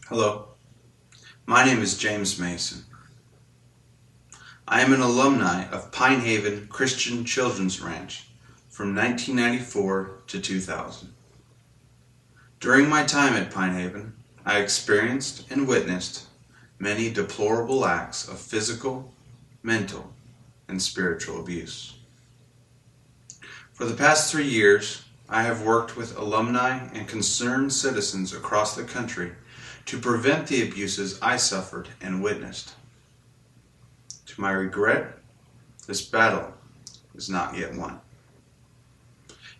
Hello, my name is James Mason. I am an alumni of Pinehaven Christian Children's Ranch from 1994 to 2000. During my time at Pinehaven, I experienced and witnessed many deplorable acts of physical, mental, and spiritual abuse. For the past 3 years, I have worked with alumni and concerned citizens across the country to prevent the abuses I suffered and witnessed. To my regret, this battle is not yet won.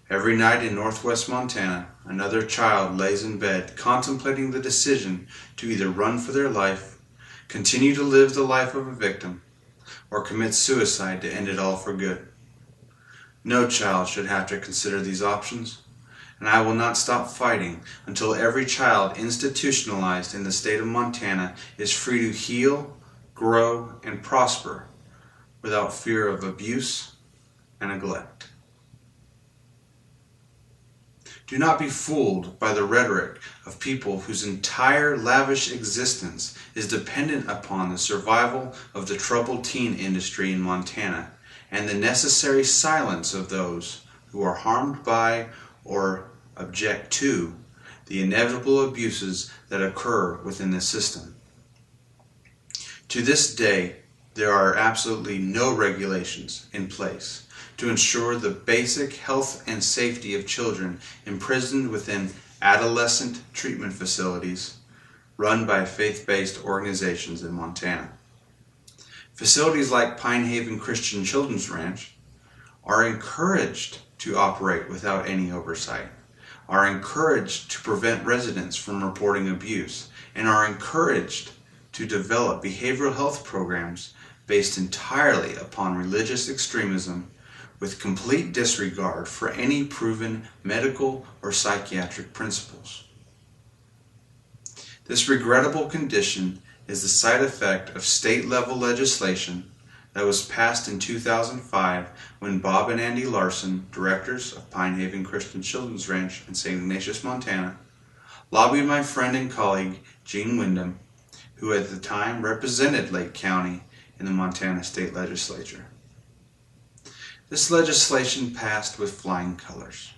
Every night in northwest Montana, another child lays in bed contemplating the decision to either run for their life, continue to live the life of a victim, or commit suicide to end it all for good. No child should have to consider these options, and I will not stop fighting until every child institutionalized in the state of Montana is free to heal, grow, and prosper without fear of abuse and neglect. Do not be fooled by the rhetoric of people whose entire lavish existence is dependent upon the survival of the troubled teen industry in Montana and the necessary silence of those who are harmed by or object to the inevitable abuses that occur within the system. To this day, there are absolutely no regulations in place to ensure the basic health and safety of children imprisoned within adolescent treatment facilities run by faith-based organizations in Montana. Facilities like Pinehaven Christian Children's Ranch are encouraged to operate without any oversight, are encouraged to prevent residents from reporting abuse, and are encouraged to develop behavioral health programs based entirely upon religious extremism with complete disregard for any proven medical or psychiatric principles. This regrettable condition is the side effect of state-level legislation that was passed in 2005 when Bob and Andy Larson, directors of Pinehaven Christian Children's Ranch in St. Ignatius, Montana, lobbied my friend and colleague Gene Windham, who at the time represented Lake County in the Montana State Legislature. This legislation passed with flying colors.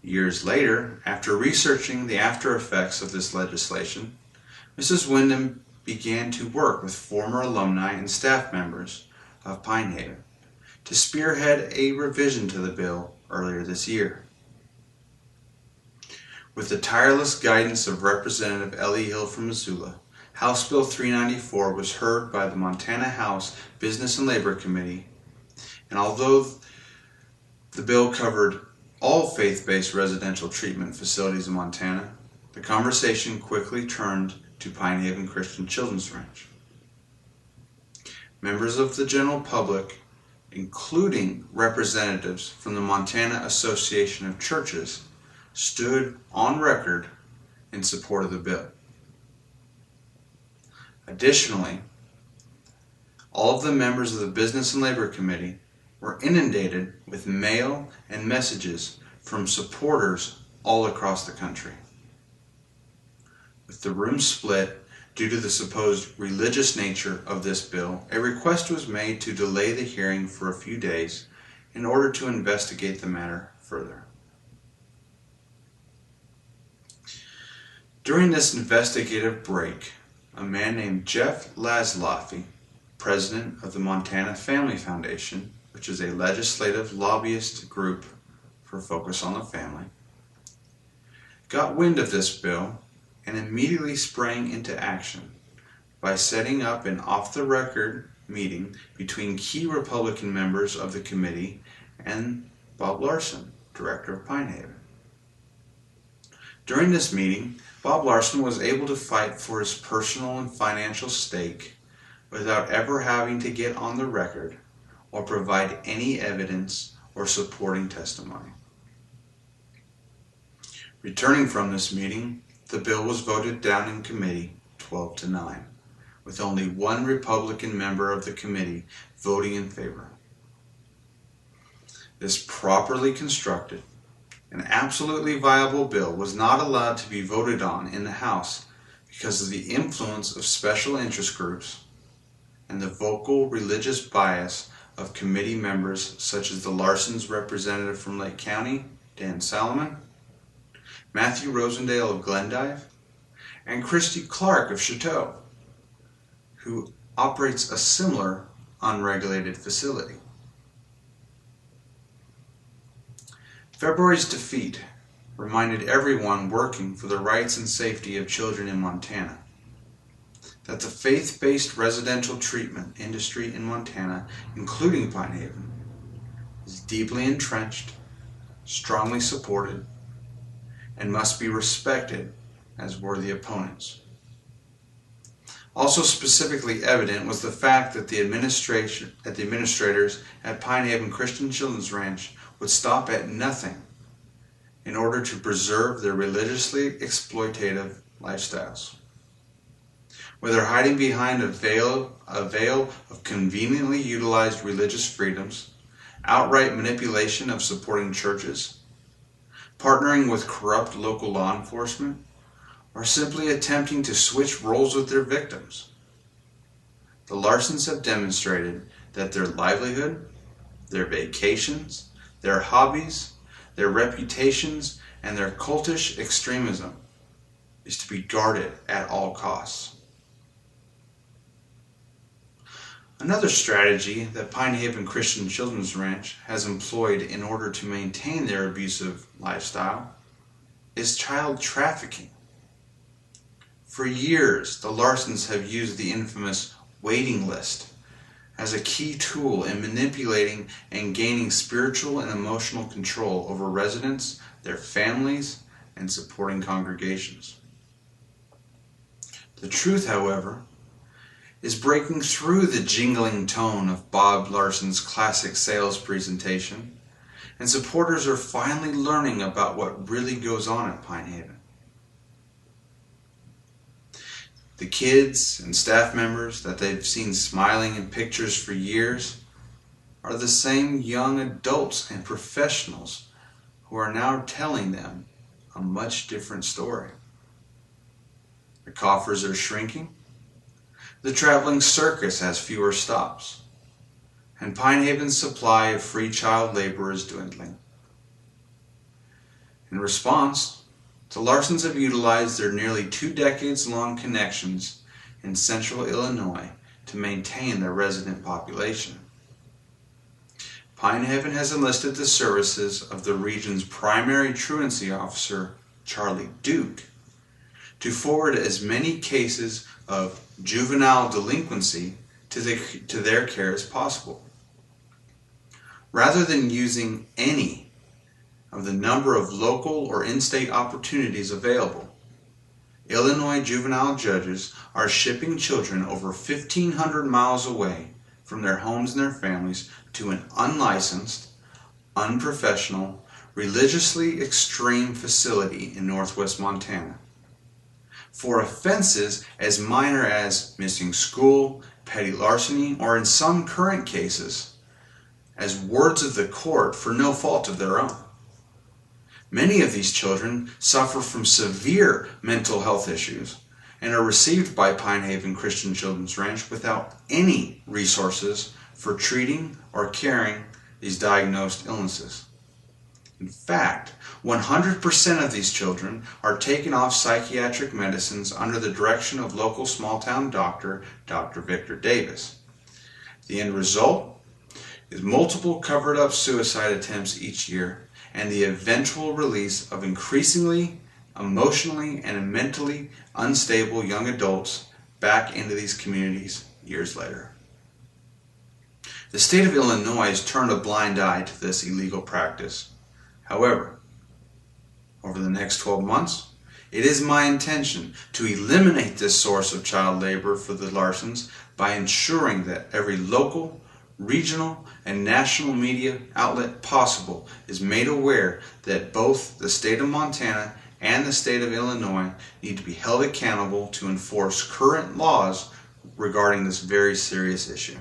Years later, after researching the after effects of this legislation, Mrs. Windham began to work with former alumni and staff members of Pinehaven to spearhead a revision to the bill earlier this year. With the tireless guidance of Representative Ellie Hill from Missoula, House Bill 394 was heard by the Montana House Business and Labor Committee, and although the bill covered all faith-based residential treatment facilities in Montana, the conversation quickly turned to Pinehaven Christian Children's Ranch. Members of the general public, including representatives from the Montana Association of Churches, stood on record in support of the bill. Additionally, all of the members of the Business and Labor Committee were inundated with mail and messages from supporters all across the country. With the room split due to the supposed religious nature of this bill, a request was made to delay the hearing for a few days in order to investigate the matter further. During this investigative break, a man named Jeff Laszloffy, president of the Montana Family Foundation, which is a legislative lobbyist group for Focus on the Family, got wind of this bill and immediately sprang into action by setting up an off-the-record meeting between key Republican members of the committee and Bob Larson, director of Pinehaven. During this meeting, Bob Larson was able to fight for his personal and financial stake without ever having to get on the record or provide any evidence or supporting testimony. Returning from this meeting, the bill was voted down in committee 12-9, with only one Republican member of the committee voting in favor. This properly constructed and absolutely viable bill was not allowed to be voted on in the House because of the influence of special interest groups and the vocal religious bias of committee members such as the Larsons' representative from Lake County, Dan Salomon, Matthew Rosendale of Glendive, and Christy Clark of Chateau, who operates a similar unregulated facility. February's defeat reminded everyone working for the rights and safety of children in Montana that the faith-based residential treatment industry in Montana, including Pinehaven, is deeply entrenched, strongly supported, and must be respected as worthy opponents. Also specifically evident was the fact that the administrators at Pinehaven Christian Children's Ranch would stop at nothing in order to preserve their religiously exploitative lifestyles. Whether hiding behind a veil of conveniently utilized religious freedoms, outright manipulation of supporting churches, partnering with corrupt local law enforcement, or simply attempting to switch roles with their victims, the Larsons have demonstrated that their livelihood, their vacations, their hobbies, their reputations, and their cultish extremism is to be guarded at all costs. Another strategy that Pinehaven Christian Children's Ranch has employed in order to maintain their abusive lifestyle is child trafficking. For years, the Larsons have used the infamous waiting list as a key tool in manipulating and gaining spiritual and emotional control over residents, their families, and supporting congregations. The truth, however, is breaking through the jingling tone of Bob Larson's classic sales presentation, and supporters are finally learning about what really goes on at Pinehaven. The kids and staff members that they've seen smiling in pictures for years are the same young adults and professionals who are now telling them a much different story. The coffers are shrinking, the traveling circus has fewer stops, and Pinehaven's supply of free child labor is dwindling. In response, the Larsons have utilized their nearly 2 decades-long connections in central Illinois to maintain their resident population. Pinehaven has enlisted the services of the region's primary truancy officer, Charlie Duke, to forward as many cases of juvenile delinquency to their care as possible. Rather than using any of the number of local or in-state opportunities available, Illinois juvenile judges are shipping children over 1,500 miles away from their homes and their families to an unlicensed, unprofessional, religiously extreme facility in northwest Montana for offenses as minor as missing school, petty larceny, or in some current cases, as words of the court for no fault of their own. Many of these children suffer from severe mental health issues and are received by Pinehaven Christian Children's Ranch without any resources for treating or caring these diagnosed illnesses. In fact, 100% of these children are taken off psychiatric medicines under the direction of local small-town doctor, Dr. Victor Davis. The end result is multiple covered-up suicide attempts each year and the eventual release of increasingly emotionally and mentally unstable young adults back into these communities years later. The state of Illinois has turned a blind eye to this illegal practice. However, over the next 12 months, it is my intention to eliminate this source of child labor for the Larsons by ensuring that every local, regional, and national media outlet possible is made aware that both the state of Montana and the state of Illinois need to be held accountable to enforce current laws regarding this very serious issue.